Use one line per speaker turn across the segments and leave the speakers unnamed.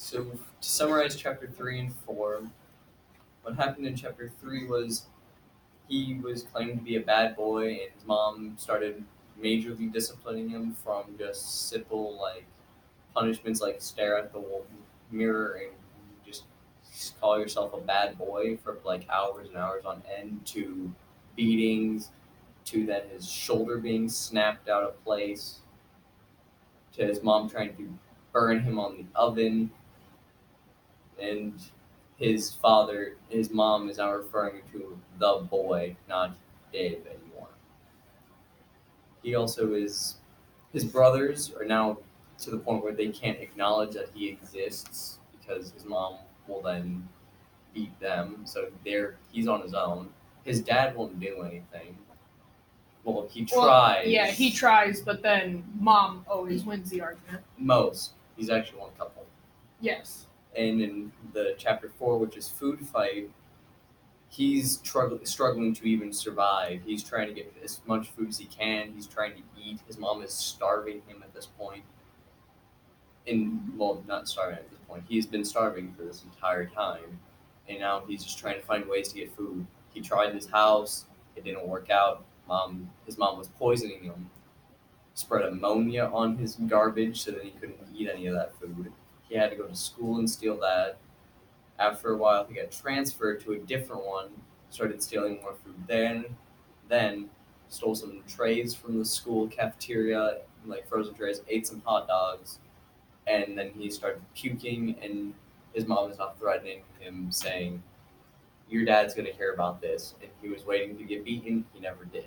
So to summarize chapter 3 and 4, what happened in chapter 3 was he was claiming to be a bad boy, and his mom started majorly disciplining him from just simple punishments like stare at the mirror and just call yourself a bad boy for hours and hours on end, to beatings, to then his shoulder being snapped out of place, to his mom trying to burn him on the oven, and his mom is now referring to the boy, not Dave anymore. He also his brothers are now to the point where they can't acknowledge that he exists because his mom will then beat them. So he's on his own. His dad won't do anything. Well, he tries.
Yeah, he tries, but then mom always wins the argument.
He's actually won a couple.
Yes.
And in the chapter 4, which is food fight, he's struggling to even survive. He's trying to get as much food as he can. He's trying to eat. His mom is starving him at this point. Not starving at this point. He's been starving for this entire time. And now he's just trying to find ways to get food. He tried his house. It didn't work out. His mom was poisoning him. Spread ammonia on his garbage so that he couldn't eat any of that food. He had to go to school and steal that. After a while, he got transferred to a different one, started stealing more food then stole some trays from the school cafeteria, frozen trays, ate some hot dogs, and then he started puking, and his mom was now threatening him, saying, your dad's going to hear about this. And he was waiting to get beaten. He never did.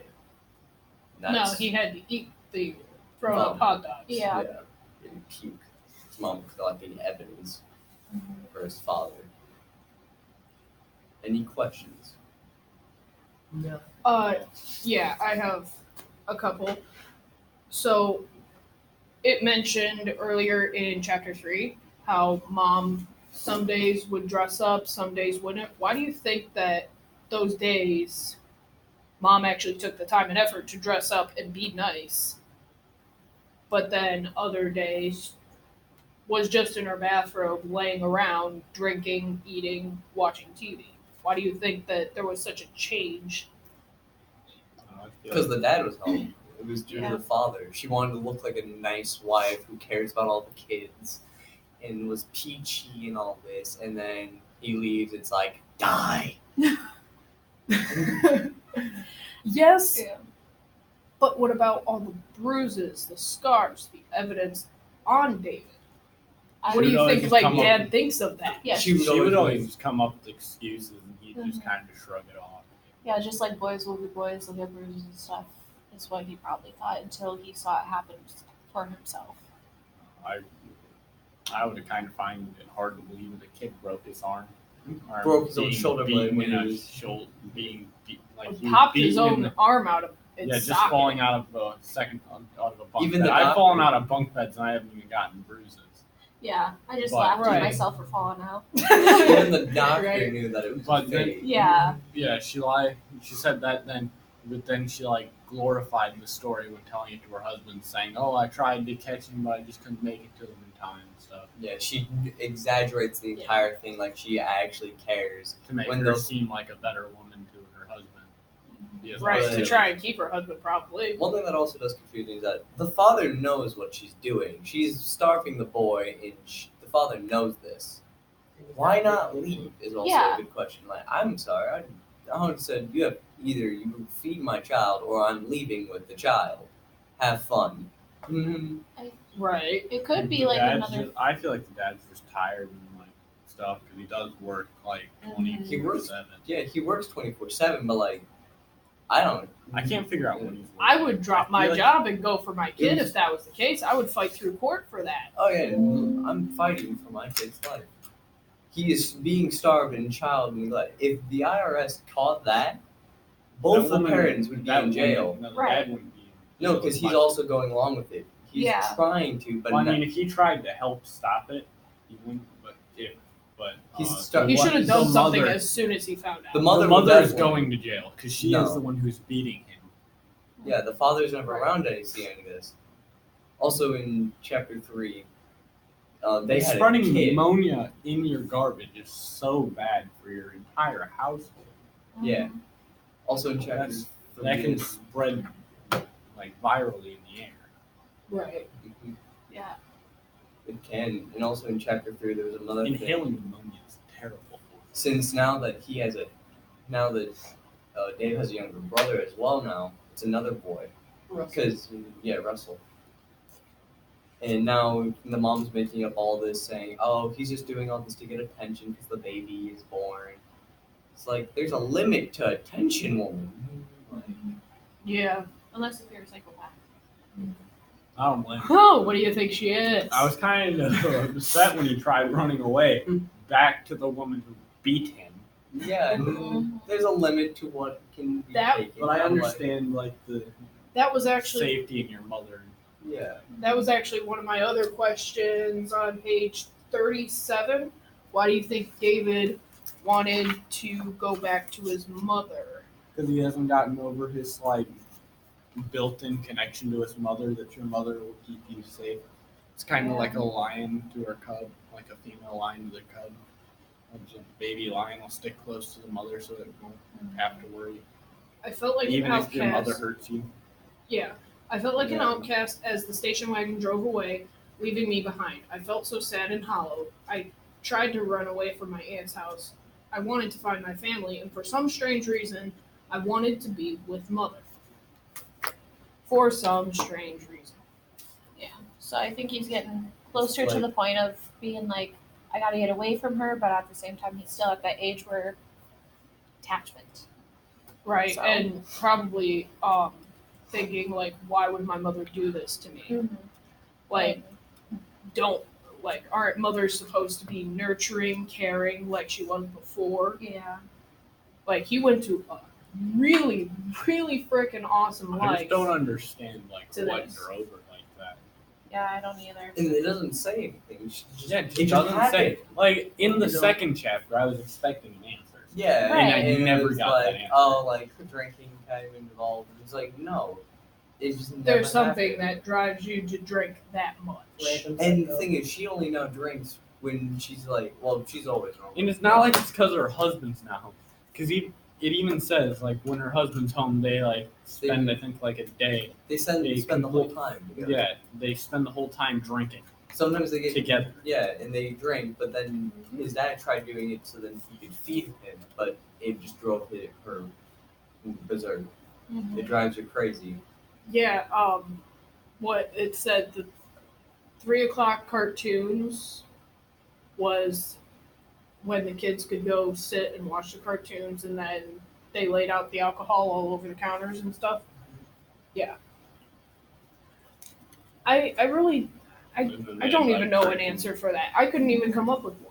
No, he had to eat the throw-up hot dogs.
Yeah.
And puke. His mom collecting evidence for his father. Any questions?
No.
Yeah, I have a couple. So, it mentioned earlier in chapter 3 how mom some days would dress up, some days wouldn't. Why do you think that those days mom actually took the time and effort to dress up and be nice, but then other days was just in her bathrobe laying around, drinking, eating, watching TV? Why do you think that there was such a change?
Because the dad was home. It was due to the father. She wanted to look like a nice wife who cares about all the kids and was peachy and all this. And then he leaves. It's like, die.
Yes.
Yeah.
But what about all the bruises, the scars, the evidence on David? What do you think, Dad thinks of that?
Yeah,
She would always come up with excuses, and he'd just kind of shrug it off.
yeah, just like boys will be boys, they'll get bruises and stuff, is what he probably thought until he saw it happen for himself.
I would have kind of find it hard to believe that a kid broke his arm.
Broke his own shoulder blade when he was
being beat,
He popped his own arm out of its
just
socket.
falling out of a bunk
Even
bed.
the
I've fallen
doctor-
out of bunk beds and I haven't even gotten bruises.
Yeah, I just
But-
laughed
Right.
at myself for falling out.
Even the doctor
Right.
knew that it was
But then-
fake.
Yeah.
Yeah, she said that then, but then she glorified the story when telling it to her husband, saying, "Oh, I tried to catch him, but I just couldn't make it to him in time and stuff."
Yeah, she exaggerates the entire thing like she actually cares.
To make
When
her
those-
seem like a better woman to her husband. Yes,
Right,
Right.
to try and keep her husband, probably.
One thing that also does confuse me is that the father knows what she's doing. She's starving the boy, and the father knows this. Why not leave is also
Yeah.
a good question. I'm sorry, I said you feed my child or I'm leaving with the child. Have fun. Mm-hmm.
Right.
It could be
The
like
dad's
another.
I feel like the dad's just tired and stuff because he does work 24/7.
He works- Yeah, he works 24/7, but I don't.
I can't figure out what he's working.
I would drop
I
my
feel like-
job and go for my kid
Yes.
if that was the case. I would fight through court for that.
Oh yeah, I'm fighting for my kid's life. He is being starved and child neglect. If the IRS caught that, both
That
the
woman-
parents would be
that
in jail.
No, the
Right.
dad wouldn't be in
No,
jail
because
as
he's
much.
also going along with it. He's
Yeah.
trying to, but
Well, I
not-
mean, if he tried to help stop it, he wouldn't. But
He's
uh,
start-
He
the
should have
one-
done
the
something
mother-
as soon as he found out.
The
The
mother
mother
was
is
that
going to jail because she
No.
is the one who's beating him.
Yeah, the father's never
Right.
around to see any of this. Also in chapter 3, they had
Spreading
a kid.
pneumonia in your garbage is so bad for your entire household.
Yeah. Also in chapter
That's-
3.
That can spread like virally in the air.
Right.
Yeah.
It can. And also in chapter 3 there was another thing.
Inhaling pneumonia is terrible for you.
Since now that Dave has a younger brother as well now, it's another boy. Because, Russell. And now the mom's making up all this saying, oh, he's just doing all this to get attention because the baby is born. It's like, there's a limit to attention, woman.
Yeah.
Unless if you're a psychopath.
I don't blame him.
Oh, what do you think she is?
I was kind of upset when he tried running away back to the woman who beat him.
Yeah, and there's a limit to what can be
That-
taken.
But I
I'm like,
understand like the
That was actually
safety in your mother.
yeah.
That was actually one of my other questions on page 37. Why do you think David wanted to go back to his mother?
Because he hasn't gotten over his like built-in connection to his mother that your mother will keep you safe. It's kind of like a lion to her cub, like a female lion to the cub. A baby lion will stick close to the mother so that it won't have to worry.
I felt like
Even
an
if your mother
outcast.
hurts you.
Yeah, I felt like an
Yeah.
outcast as the station wagon drove away, leaving me behind. I felt so sad and hollow. I tried to run away from my aunt's house. I wanted to find my family, and for some strange reason, I wanted to be with mother. For some strange reason.
Yeah. So I think he's getting closer to
Like-
the point of being like, I gotta get away from her, but at the same time, he's still at that age where attachment.
Right,
So-
and probably thinking like, why would my mother do this to me? Like, aren't mothers supposed to be nurturing, caring like she was before?
Yeah.
Like, he went to a really, really freaking awesome
I
life.
just don't understand like
to
what
this.
drove her like that.
Yeah, I don't either.
And it doesn't say anything.
Yeah,
it just happened.
Like in the
You know?
second chapter, I was expecting an answer.
Yeah,
Right.
and
You
it
never
was
got
like,
that answer.
oh, like drinking kind of involved. It's like, no, it just never
There's something
happened.
that drives you to drink that much.
And the thing is, she only now drinks when she's like, well, she's always home.
And it's not like it's because her husband's not home. Because it even says like when her husband's home, they like spend I think like a day.
They spend the whole time together.
Yeah, they spend the whole time drinking
Sometimes they get
together.
Yeah, and they drink, but then his dad tried doing it so then he could feed him, but it just drove her berserk.
Mm-hmm.
It drives her crazy.
Yeah, what it said, the 3:00 cartoons was when the kids could go sit and watch the cartoons, and then they laid out the alcohol all over the counters and stuff. Yeah. I don't even know an answer for that. I couldn't even come up with one.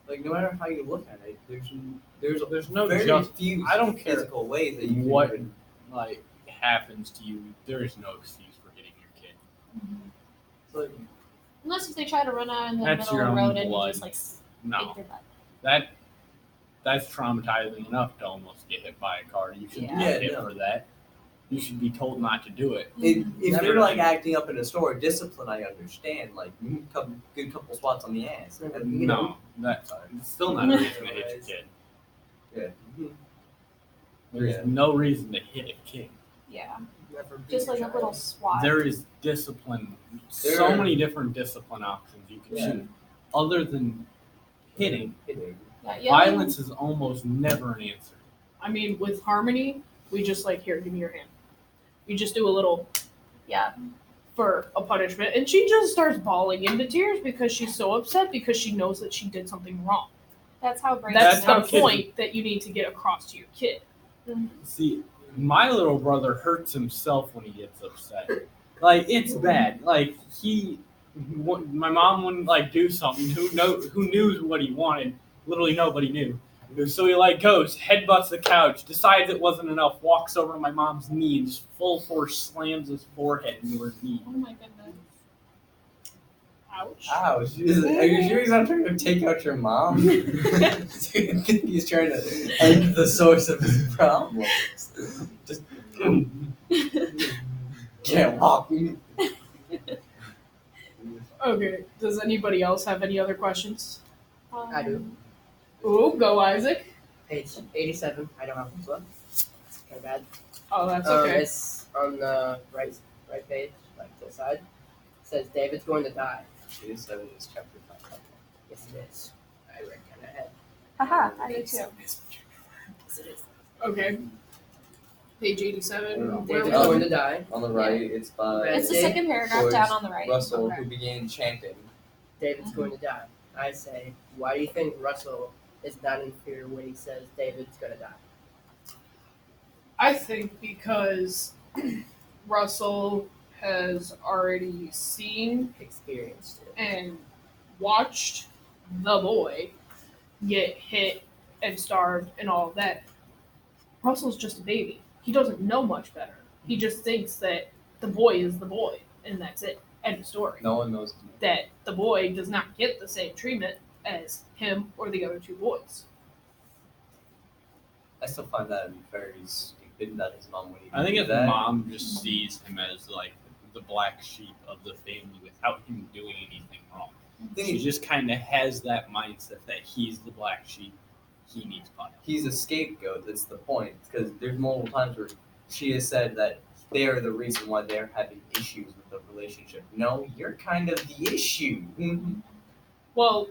Like no matter how you look at it, there's
no
very
just-
few
I don't care
physical ways that you can
what
even-
like happens to you. There is no excuse for hitting your kid.
it's like,
Unless if they try to run out in the
That's
middle
your
of the
own
road and you
blood.
just like
No,
take their butt.
that's traumatizing enough to almost get hit by a car. You shouldn't
Yeah.
be
Yeah,
hit
no.
for that. You should be told not to do it.
if
Never
you're like
mind.
acting up in a store, discipline I understand. Like good couple swats on the ass. You know?
No, that's still not a reason to hit your kid.
Yeah.
There's
Yeah.
no reason to hit a kid.
Yeah.
Never beat
Just
your
like a
child.
little swat.
There is discipline.
There
So
are-
many different discipline options you can
Yeah.
choose. Other than hitting,
Yeah,
violence is almost never an answer.
I mean, with Harmony, we just like, here, give me your hand. You just do a little
Yeah.
for a punishment, and she just starts bawling into tears because she's so upset because she knows that she did something wrong.
That's how brains
That's
That's how
the
kids-
point that you need to get across to your kid.
See, my little brother hurts himself when he gets upset. Like it's bad. Like my mom wouldn't like do something. Who knew what he wanted? Literally nobody knew. So he like goes, headbutts the couch, decides it wasn't enough, walks over to my mom's knee and just full force slams his forehead into her knee.
Oh my goodness.
Ouch.
Ouch. Are you sure he's not trying to take out your mom? He's trying to end the source of his problems. Just can't walk.
Okay. Does anybody else have any other questions?
I do.
Ooh, go Isaac.
Page 87. I don't have this one. Okay, bad.
Oh, that's okay.
It's on the right page, like this side. It says David's going to die.
87 is chapter 5.
Yes, it is. I read kind of ahead.
Haha, I do too.
Yes, it is.
Okay. Page 87. Where
David's
we
Oh.
going to die.
On the right, it's by
Red.
It's the second paragraph
Towards
down on the right.
Russell,
Okay.
who began chanting.
David's going to die. I say, why do you think Russell is not in fear when he says David's going to die?
I think because Russell has already seen
Experienced it.
and watched the boy get hit and starved and all of that. Russell's just a baby. He doesn't know much better. He just thinks that the boy is the boy, and that's it. End of story.
No one knows.
That the boy does not get the same treatment as him or the other two boys.
I still find that very stupid that his mom would even
I think
do
his
that.
mom just sees him as like the black sheep of the family without him doing anything wrong. She just kind of has that mindset that he's the black sheep. He needs punished.
He's a scapegoat. That's the point. Because there's multiple times where she has said that they are the reason why they're having issues with the relationship. No, you're kind of the issue.
Well,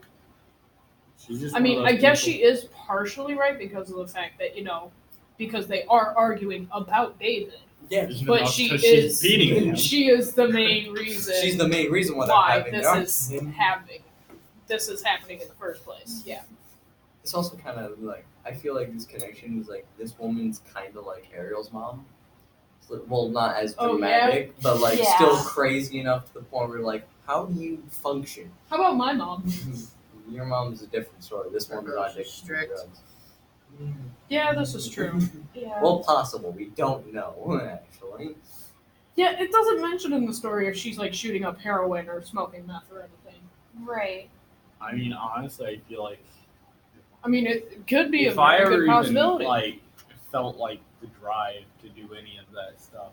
She's just
I
one
mean,
of
I
those
guess
people-
she is partially right because of the fact that, because they are arguing about David.
Yeah,
But
Because
she
she's
is
beating him.
she is the main reason
she's the main reason why they're
why
having
this
their
is happening in the first place. Yeah.
It's also kind of like I feel like this connection is like this woman's kind of like Ariel's mom. Well, not as
Oh,
dramatic, but like
Yeah.
still crazy enough to the point where like, how do you function?
How about my mom?
Your mom's a different story. This one's
Her
not
girls are
addicted to
strict.
drugs.
Yeah, this is true.
Yeah.
Well, possible. We don't know actually.
Yeah, it doesn't mention in the story if she's like shooting up heroin or smoking meth or anything.
Right.
I mean, honestly, I feel like
I mean, it could be
if
a
I
very
ever
good
even
possibility.
like felt like the drive to do any of that stuff,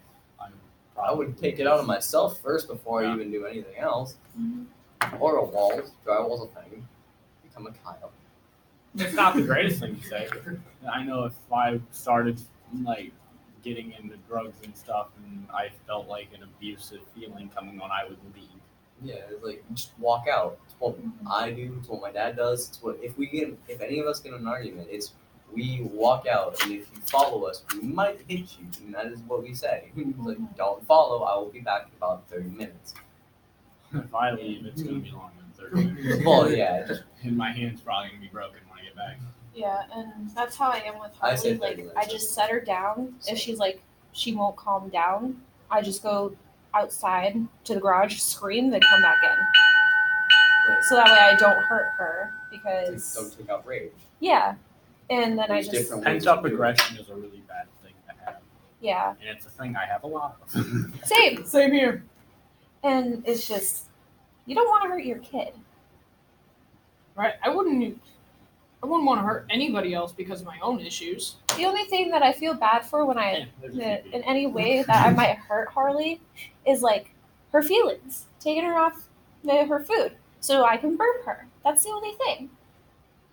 I would take it out on myself first before I
Yeah.
even do anything else.
Mhm.
Or a wall. Drywall's a thing. Become a Kyle.
It's not the greatest thing to say. I know if I started like getting into drugs and stuff, and I felt like an abusive feeling coming on, I would leave.
Yeah, it's like just walk out. It's what I do. It's what my dad does. It's what if any of us get in an argument, it's we walk out, and if you follow us, we might hit you, and that is what we say. Like, don't follow. I will be back in about 30 minutes.
If I leave, it's gonna be longer than 30 minutes.
Well, yeah, just
And my hand's probably gonna be broken when I get back.
Yeah, and that's how I am with
I
Harley.
said
Like,
30
I
minutes.
just set her down. If she's like, she won't calm down, I just go outside to the garage, scream, then come back in.
like,
So that way I don't hurt her
don't
because,
take out rage.
yeah. And then I
There's
just,
different ways
Pent
to
up
do it.
aggression is a really bad thing to have,
yeah,
and it's a thing I have a lot of.
same.
Same here.
And it's just, you don't want to hurt your kid.
Right? I wouldn't want to hurt anybody else because of my own issues.
The only thing that I feel bad for when I,
There's a few people.
in any way that I might hurt Harley, is like her feelings, taking her off her food so I can burp her. That's the only thing.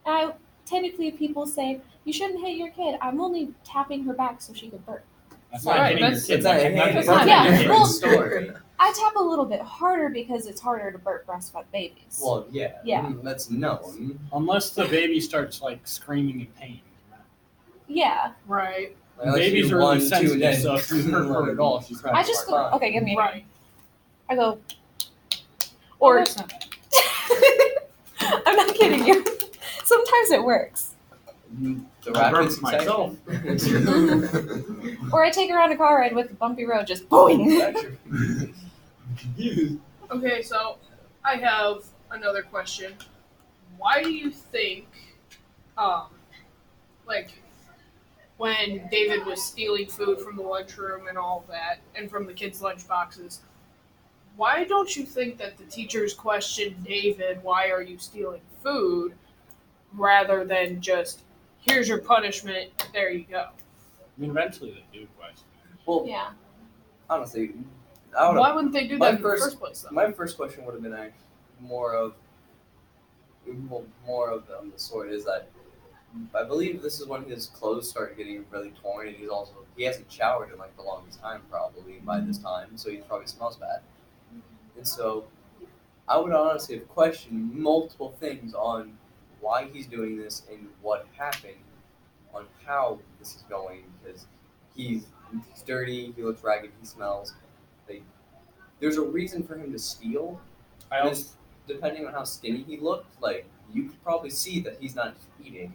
And technically, people say you shouldn't hit your kid. I'm only tapping her back so she could burp.
That's
Right,
not hitting your
that's-
kid.
It's not
That's
a
burping
yeah,
your kid.
well-
story.
I tap a little bit harder because it's harder to burp breastfed babies.
Well, yeah.
Yeah.
That's known.
Unless the baby starts like screaming in pain.
Yeah,
Right.
Unless
Babies
you're
are really
1, 2,
sensitive,
and then
so if you hurt her at all, she's
I just go, okay, give me.
Right.
I go,
Or
or
it's not bad.
I'm not kidding you. Sometimes it works.
The
I
rapid
burped myself.
succession.
Or I take her on a car ride with a bumpy road, just boing.
Okay, so I have another question. Why do you think, like, when David was stealing food from the lunchroom and all that, and from the kids' lunch boxes, why don't you think that the teachers questioned David, why are you stealing food, rather than just, here's your punishment, there you go?
I mean, eventually they do question.
Well,
Yeah.
honestly, I would
Why wouldn't they do
my
that in the
first-
first place, though?
my first question would have been more of the sort is that I believe this is when his clothes started getting really torn, and he hasn't showered in like the longest time probably by this time, so he probably smells bad. And so I would honestly have questioned multiple things on why he's doing this and what happened, on how this is going, because he's dirty, he looks ragged, he smells. Like, there's a reason for him to steal.
I
And
also
it's- depending on how skinny he looked, like you could probably see that he's not eating.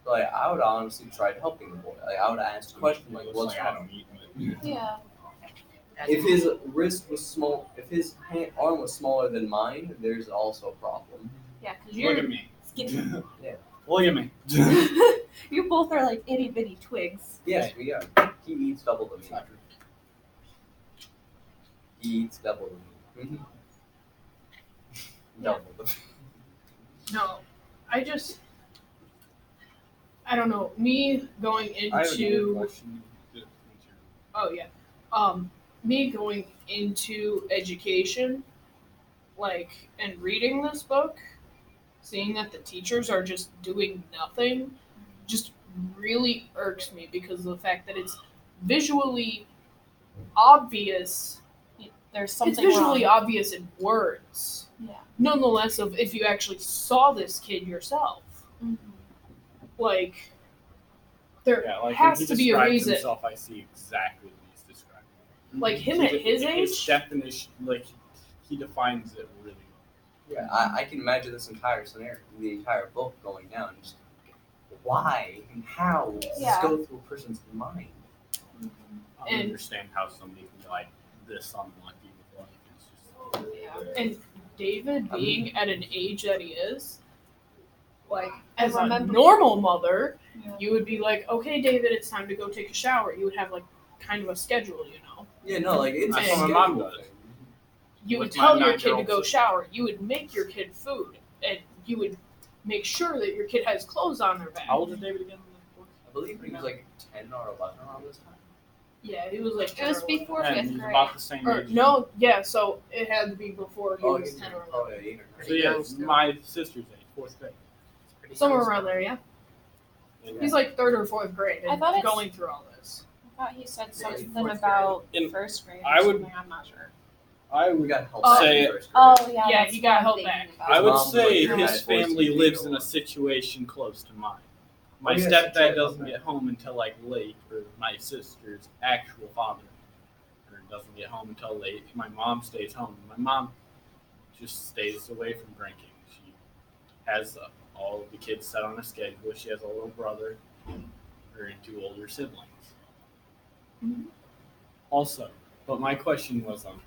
Like I would honestly try helping the boy. Like I would ask questions like, "What's
I
wrong?"
don't eat it.
Yeah.
If his wrist was small, if his arm was smaller than mine, there's also a problem.
Yeah, because
Look
you're
at me.
skinny.
Yeah.
Look at me.
You both are like itty bitty twigs.
Yes, we are. He eats double the meat. He eats double the meat. Double the meat.
No, I don't know. Me going
I have another
into
question.
oh yeah, me going into education, like and reading this book, seeing that the teachers are just doing nothing, just really irks me because of the fact that it's visually obvious.
There's
It's
something
visually
wrong.
obvious in words.
Yeah.
Nonetheless, of if you actually saw this kid yourself, like there
Yeah, like
has
when he
to be a
describes
reason.
himself, I see exactly what he's describing.
Like him at his age,
definition, like he defines it really
Yeah, I can imagine this entire scenario, the entire book going down. Just why and how does
Yeah.
this go through a person's mind?
well. I
And-
understand how somebody can be like this unlucky with life. It's just
and David being at an age that he is, like
I
as a
remember-
normal mother,
Yeah.
you would be like, okay, David, it's time to go take a shower. You would have like kind of a schedule, you know.
Yeah, no, like it's
That's
a
what
my mom
schedule
does.
thing.
You would
With my
tell your kid to
9-year-old
go
sister.
shower. You would make your kid food, and you would make sure that your kid has clothes on their back.
How old is David again?
I believe he was like 10 or 11 around this time.
Yeah, he was like
It was
10 or 11.
before
And
fifth
he's
grade.
about the same
Or
age.
no, yeah. So it had to be before he was 10 or 11.
probably 8 or 9.
So yeah, it's my sister's age, 4th grade.
It's pretty
Somewhere
young
around
still.
there, yeah.
Yeah.
He's like 3rd or 4th grade
I
and
thought it's-
going through all this.
I thought he said
Yeah,
something
fourth
about
grade.
first grade.
I
or
would-
something, I'm not sure.
I
We
would
got help
Oh.
back
Say-
in first grade.
Oh yeah,
Yeah,
that's
he got
what I'm
held
thinking
back.
about.
I would
Mom was
say
like,
his
"Your dad's
family
14
lives
years
in a
old."
situation close to mine. My
Oh, yes,
stepdad
that's
doesn't
right.
get home until like late, or my sister's actual father or doesn't get home until late. My mom stays home. My mom just stays away from drinking. She has all of the kids set on a schedule. She has a little brother and 2 older siblings. Also, but my question was on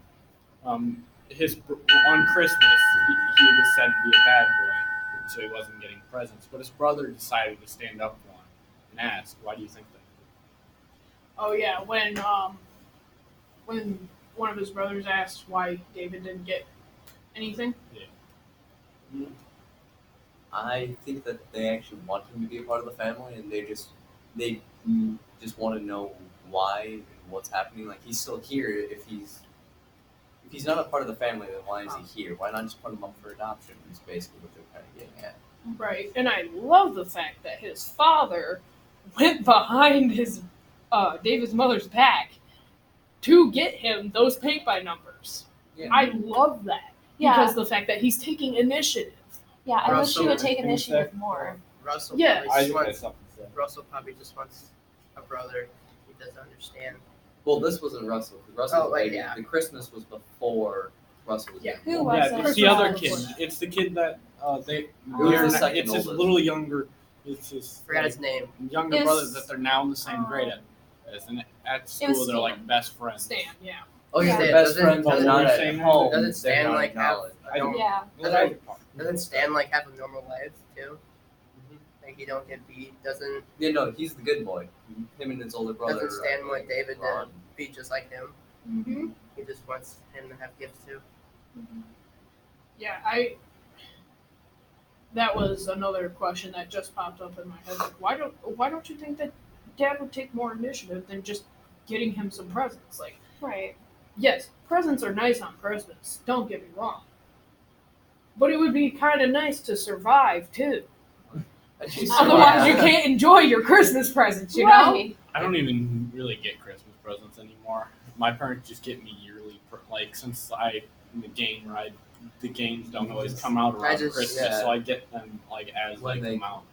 Christmas he was said to be a bad boy, so he wasn't getting presents. But his brother decided to stand up for him and ask, "Why do you think that?"
Oh yeah, when one of his brothers asked why David didn't get anything.
I think that they actually want him to be a part of the family, and they just want to know why and what's happening. Like he's still here. If he's not a part of the family, then why is he here? Why not just put him up for adoption? Is basically what they're kind of getting at.
Right, and I love the fact that his father went behind his David's mother's back to get him those paint by numbers.
Yeah.
I love that
Yeah.
because the fact that he's taking initiative.
Yeah, I wish
Russell,
he would take
I think
initiative
that-
more.
Russell
Yes.
probably just
I had
wants,
something to say.
Russell probably just wants a brother. He doesn't understand.
Well, this wasn't Russell. Russell,
Oh, like, yeah.
the Christmas was before Russell was
Yeah.
even
Who
born.
was
Yeah,
it?
it's the other
Christmas.
kid. It's the kid that they.
It was
they're
the
not-
second
it's his
oldest.
little younger. It's his
Forgot his name.
younger
Is-
brother that they're now in the same
Oh.
grade at. And at
was
school, they're
Stan.
like best friends.
Stan, yeah.
Oh yeah,
Yeah.
they're best
Doesn't-
friends, but
doesn't-
not at
Doesn't
home.
Doesn't
They're
Stan
not
like have?
acknowledged.
I don't.
Yeah.
Doesn't Stan like have a normal life too?
Mhm.
Like he don't get beat. Doesn't
Yeah, no, he's the good boy. Him and his older brother.
Doesn't Stan want David to
Ron.
be just like him?
Mm-hmm.
He just wants him to have gifts too.
Yeah, that was another question that just popped up in my head. Like, why don't you think that Dad would take more initiative than just getting him some presents? Like,
Right.
yes, presents are nice on Christmas. Don't get me wrong, But it would be kind of nice to survive too.
And she's
Otherwise, you
survived.
can't enjoy your Christmas presents, you know?
Right.
I don't even really get Christmas presents anymore. My parents just get me yearly. Like since in the game, right? The games don't always come out around Christmas,
yeah.
so I get them like as
When
they
they-
come out.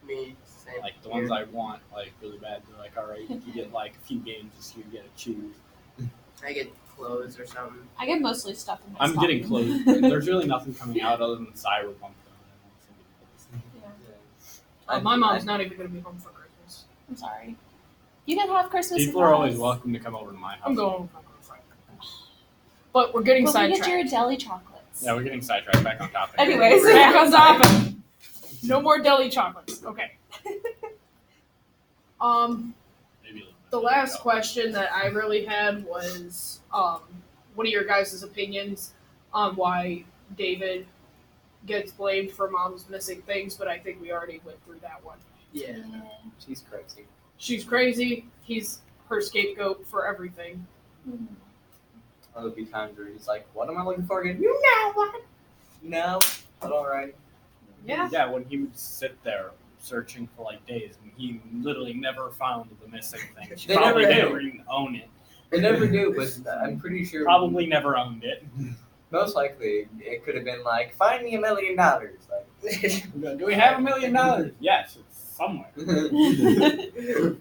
Me, same.
Like the ones I want, like really bad. They're like, all right, you get like a few games this year. You get to choose.
I get clothes or something.
I get mostly stuff in my
I'm getting
stocking.
clothes. There's really nothing coming out other than Cyberpunk.
My mom's not even going to be home for Christmas.
I'm sorry. You can have Christmas.
People
with
are always
us.
welcome to come over to my house.
I'm going home for Friday. But we're getting
But we
sidetracked.
get your deli chocolates.
Yeah, we're getting sidetracked. Back on topic.
Anyways,
Back on topic. No more deli chocolates. Okay.
Maybe a little bit.
The last question that I really had was, what are your guys' opinions on why David gets blamed for mom's missing things? But I think we already went through that one.
Yeah.
She's crazy.
She's crazy. He's her scapegoat for everything.
Mhm.
There'll be times where he's like, "What am I looking for again?" You know what? No, but all right.
Yeah.
Yeah, when he would sit there searching for like days, and he literally never found the missing thing. She
They
probably
never
never even own it.
They never do, but I'm pretty sure.
Probably never owned it.
Most likely, it could have been like, "Find me $1 million." Like,
Do we have $1 million? Yes, it's somewhere.
it's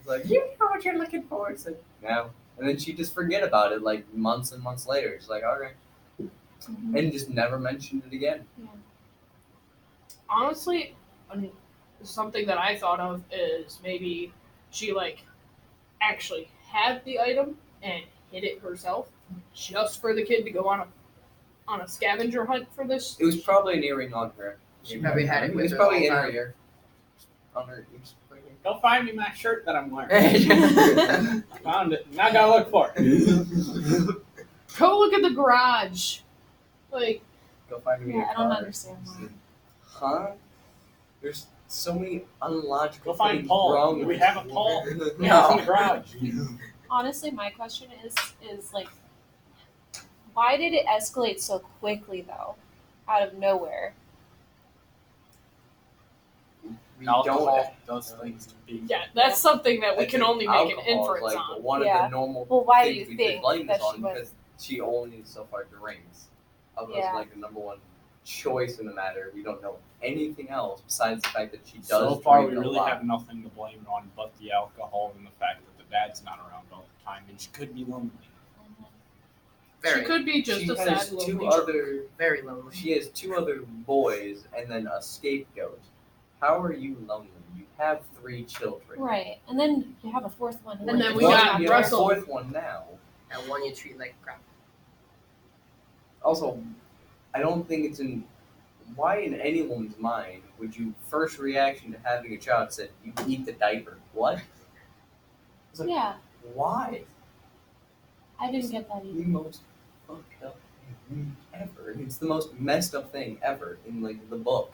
like, you know what you're looking for. It's like, no. And then she just forget about it like months and months later. She's like, all right.
Mhm.
And just never mentioned it again.
Honestly, something that I thought of is maybe she like actually had the item and hid it herself just for the kid to go on a scavenger hunt for this.
It was probably an earring on her.
She probably had it
It
with
was
her
probably
the
in
whole
her
time.
ear. On her ear.
Go find me my shirt that I'm wearing. Found it. Now I gotta look for it.
Go look at the garage. Like,
Go find me.
Yeah,
a
I don't
car.
understand why.
Huh? There's so many unlogical
Go find
things
Paul.
wrong
Do
with
we have a
you.
Paul?
No.
Yeah, it's in the garage.
Honestly, my question is like, why did it escalate so quickly though, out of nowhere?
We
Alcohol does things to people.
yeah, that's something that we
I
can
think
only make an
alcohol is,
inference
like
on.
one
Yeah.
of the normal
Well, why do
things
you
we could
think
blame
that
this
she
on
would?
because she only so far drinks. Otherwise,
Yeah.
like the number one choice in the matter. We don't know anything else besides the fact that she does
So far, we
drink a
really
lot.
have nothing to blame it on but the alcohol and the fact that the dad's not around all the time, and she could be lonely.
Very,
She could be just
She
a
has
sad
two
lonely
other.
very lonely.
She has two other boys and then a scapegoat. How are you lonely? You have 3 children.
Right, and then you have a fourth one. who
And
went
then
to
we
One-
work
got
you
after.
have a
Russell.
4th one now.
And one you treat like crap.
Also, I don't think it's in. Why in anyone's mind would you first reaction to having a child said you eat the diaper? What? It's like,
Yeah,
why?
I didn't get that
The
either.
most fucked up thing ever. It's the most messed up thing ever in like the book.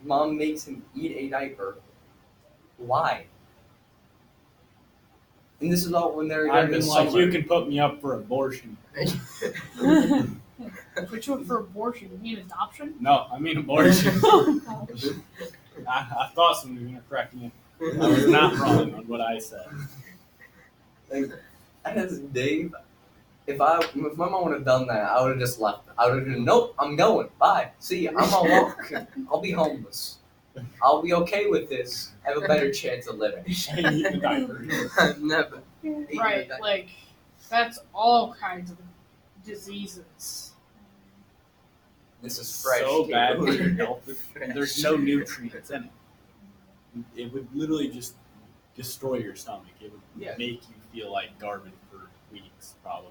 Mom makes him eat a diaper. Why? And this is all when they're
I've
during
been
the
like,
summer.
you can put me up for abortion.
Which one for abortion? You mean adoption?
No, I mean abortion.
Oh, gosh.
I thought someone was going to correct me. I was not wrong on what I said.
Like, as Dave, if my mom would have done that, I would have just left. I would have been, nope, I'm going. Bye. See ya. I'm on walk. I'll be homeless. I'll be okay with this. I have a better chance of living.
I eat the diaper.
I've never. eaten
Right,
a diaper.
like that's all kinds of diseases.
This is fresh.
So
too.
bad for your health. There's no nutrients in it. It would literally just destroy your stomach. It would
Yeah.
make you feel like garbage for weeks, probably.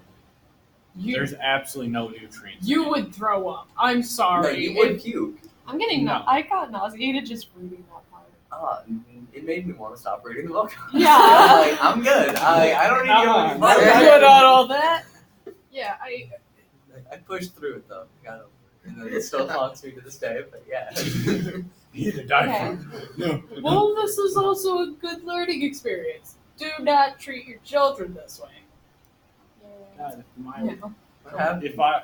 You
There's absolutely no nutrients.
you
in it.
would throw up. I'm
No,
sorry.
you would puke.
I'm getting
No.
I got nauseated just reading that part.
It made me want to stop reading the book.
Yeah.
I'm like, I'm good. I don't need to go any
Uh-uh.
further.
I'm
good on all that. Yeah,
I pushed through it though. Got over it. And then it still haunts me to this day, but yeah.
Eat a diaper. No.
well, this is also a good learning experience. Do not treat your children this way.
Yeah.
God,
No.
What happened?
If I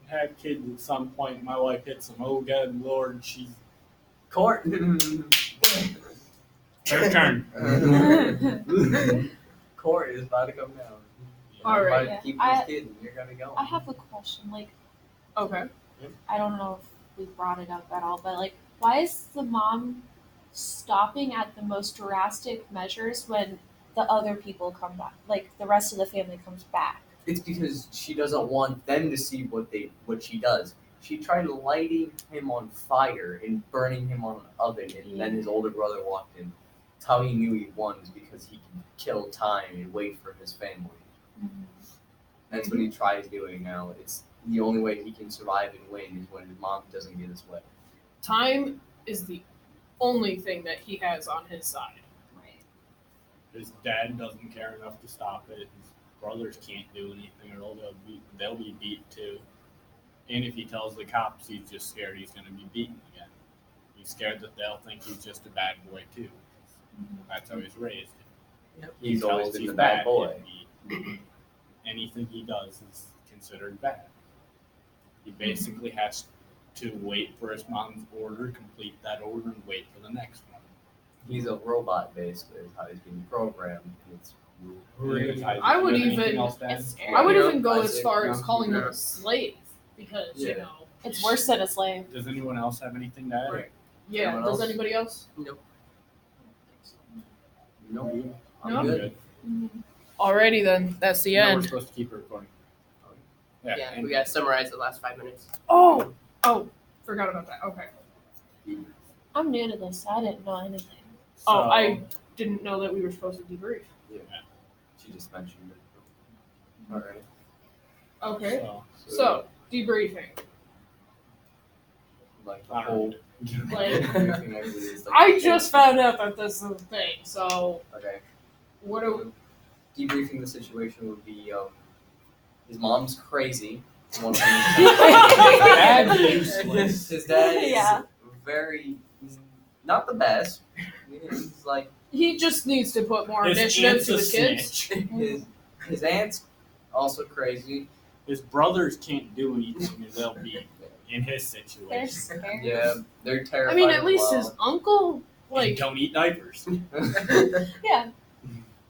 had kids at some point, my wife hits them. Oh God, Lord, she's
Court.
her turn.
Court is about to come down.
All
You're
right.
about to keep
I-
this kid, and you're gonna go.
I have a question. Like,
Okay.
I don't know if we brought it up at all, but like, why is the mom stopping at the most drastic measures when the other people come back? Like, the rest of the family comes back.
It's because she doesn't want them to see what she does. She tried lighting him on fire and burning him on an oven, and then his older brother walked in. That's how he knew he won, is because he could kill time and wait for his family. That's what he tries doing now. It's the only way he can survive and win is when his mom doesn't get his way.
Time is the only thing that he has on his side.
Right.
His dad doesn't care enough to stop it. His brothers can't do anything, or they'll be beat too. And if he tells the cops, he's just scared he's going to be beaten again. He's scared that they'll think he's just a bad boy too. That's how he's raised.
He's
He
always
tells
been
he's
the bad boy.
Anything he does is considered bad. He basically has to wait for his mom's order, complete that order, and wait for the next one.
He's a robot, basically, is how he's being programmed. And it's
I would
Anything
even-
else, Dad?
It's scary.
I would
Yeah,
even go as
Isaac,
far as
yeah.
calling him
Yeah.
a slave because you
Yeah.
know.
It's worse than a slave.
Does anyone else have anything to add?
Right. Yeah.
Anyone
Does
else?
anybody else?
No.
I'm
No?
good.
Alrighty then. That's the
No, we're
end.
supposed to keep it recording.
Yeah,
and
we gotta summarize the last 5 minutes.
Oh. Forgot about that. Okay.
I'm new to this. I didn't know anything.
Oh,
so-
I didn't know that we were supposed to debrief.
She just mentioned it. Alright.
Okay.
So,
So debriefing.
Like the
I
whole.
don't know.
Like,
everything I do is like
I
the
just found out that this is a thing. So
whole- Okay.
what do?
Debriefing the situation would be his mom's crazy. One of
Dad's useless.
His dad is
Yeah.
he's not the best. He's like
He just needs to put more
His
initiative
aunt's
to
a
his kids.
snitch.
his aunt's also crazy.
His brothers can't do anything, and they'll be in his
They're
situation.
scared.
Yeah, they're
I
terrified.
mean, at least
as
his uncle,
And
like,
don't eat diapers.
well.
Yeah.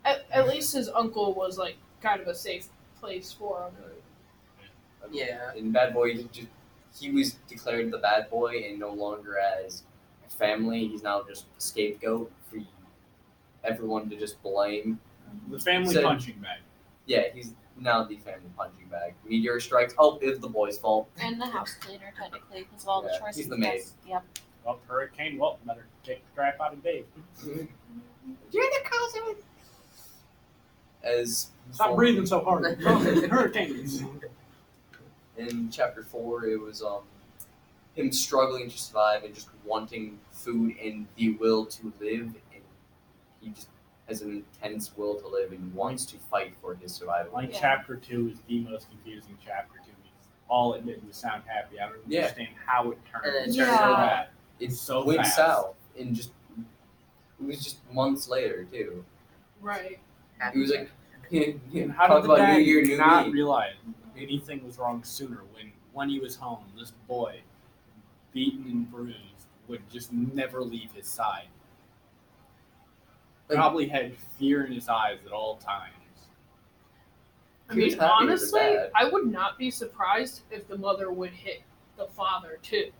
at least his uncle was like kind of a safe place for him.
Yeah.
In Bad Boy, he was declared the bad boy, and no longer as a family. He's now just a scapegoat for everyone to just blame.
The family
So-
punching bag.
Yeah, he's now the family punching bag. Meteor strikes. Oh, it's the boy's fault.
And the house cleaner, technically, because of all the
Yeah,
chores.
he's
he
the maid.
does. Yep.
Well, hurricane. Well, better kick the crap out of Dave.
You're the cause of it. As
Stop breathing so hard. Hurricanes.
in chapter 4, it was him struggling to survive and just wanting food and the will to live, and he just has an intense will to live and wants to fight for his survival.
Like
Yeah.
chapter 2 is the most confusing chapter to me. All it did was sound happy. I don't
Yeah.
understand how it turned.
And it
so
turned out-
bad.
It
so
went
fast.
south in just it was just months later too.
Right.
It was like
And how
talk
did the
about
dad
New Year, New
not
Me.
realize anything was wrong sooner? When he was home, this boy, beaten and bruised, would just never leave his side.
Like-
Probably had fear in his eyes at all times.
I
He was
mean,
happy with his
honestly,
dad.
I would not be surprised if the mother would hit the father too.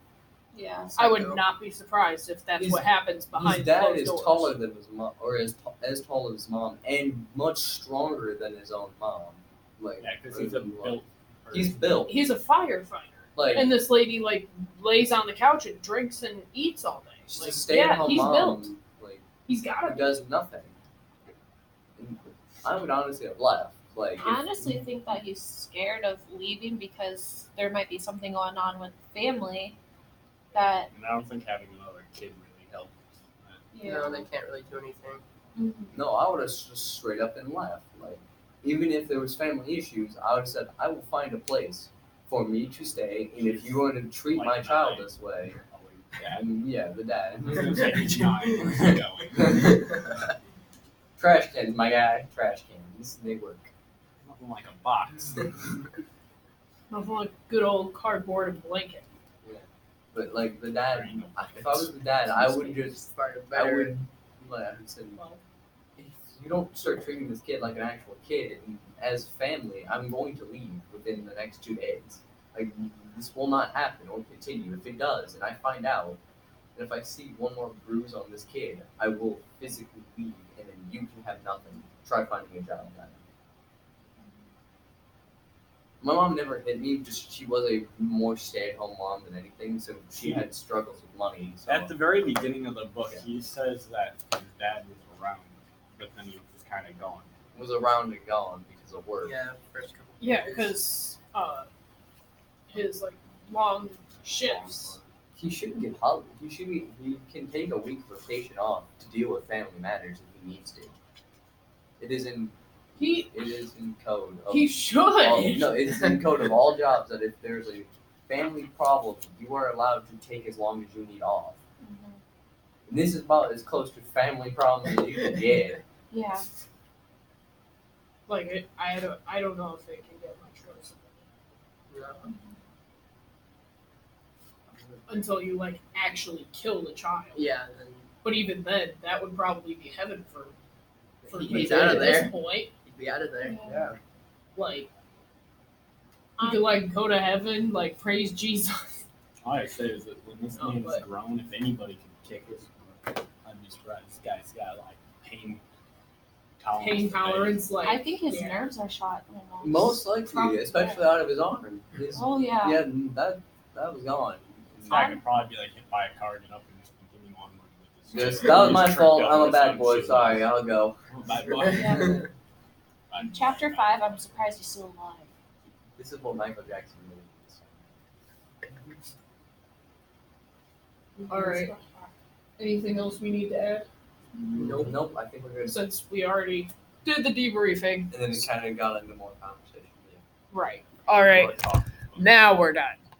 Yeah.
I would not be surprised if that's
His-
what happens behind
His dad
closed
is
doors.
taller than his mom, or as tall as his mom, and much stronger than his own mom. Like
Yeah, because he's a built
He's
person.
built
He's a firefighter,
like
and this lady like lays on the couch and drinks and eats all day.
she's
Like,
a stay-at-home
he's
mom.
built.
Like
He's got
who
it.
does nothing. And I would honestly have left. Like
I honestly think that he's scared of leaving because there might be something going on with the family that.
And I don't think having another kid really helps.
No, they can't really do anything.
no, I would have just straight up and left. Like even if there was family issues, I would have said I will find a place for me to stay, and if you want to treat
Like
my child
mine.
this way,
Dad.
yeah, the dad.
I was gonna say he's not. Where's he going?
Trash cans, my guy. Trash cans. They work.
Nothing like a box.
of like good old cardboard and blanket.
But like the dad, if I was the dad, I would just,
Part of
I
better.
would, like I said,
Well,
if you don't start treating this kid like an actual kid, and as family, I'm going to leave within the next 2 days. Like this will not happen or continue. If it does, and I find out, and if I see one more bruise on this kid, I will physically leave, and then you can have nothing. Try finding a job then. My mom never hit me. Just she was a more stay-at-home mom than anything, so she had struggles with money. So
At the very beginning of the book, he says that his dad was around, but then he was just kind of gone.
was around and gone because of work.
Yeah, first couple.
yeah,
years.
because his like long shifts.
He shouldn't get holiday. He can take a week of vacation off to deal with family matters if he needs to. It is in
He
code. Of
he should.
no, it's in code of all jobs that if there's a family problem, you are allowed to take as long as you need off. And this is about as close to family problems as you can get.
Yeah.
Like I don't know if it can get much worse
No.
until you like actually kill the child.
Yeah, then
But even then, that would probably be heaven for
he's
people
out
at
of
this
there.
point.
He'd be out of there.
Yeah.
Like you could like go to heaven, like praise Jesus.
All I say is that when this
No,
man is
but-
grown, if anybody can kick his butt, I'd be surprised. This guy's got like pain tolerance.
Pain
for
tolerance, like
I think his
yeah.
nerves are shot. Almost.
Most likely,
Probably.
especially out of his arm. His,
Oh yeah.
yeah, that was gone.
This guy could probably be like hit by a car, get up, and just continue onward with this.
Yes, that was my
He's
fault.
tripped
I'm
up
a bad
or
boy.
some
Sorry,
shit.
I'll go.
I'm a bad boy.
Yeah.
Bad
Chapter
boy.
5. I'm surprised he's still alive.
This is what Michael Jackson did.
All right. Anything else we need to add?
Nope. I think we're good.
Since we already did the debriefing.
And then it kind of got into more conversation.
Right. All right.
More talk.
Now we're done.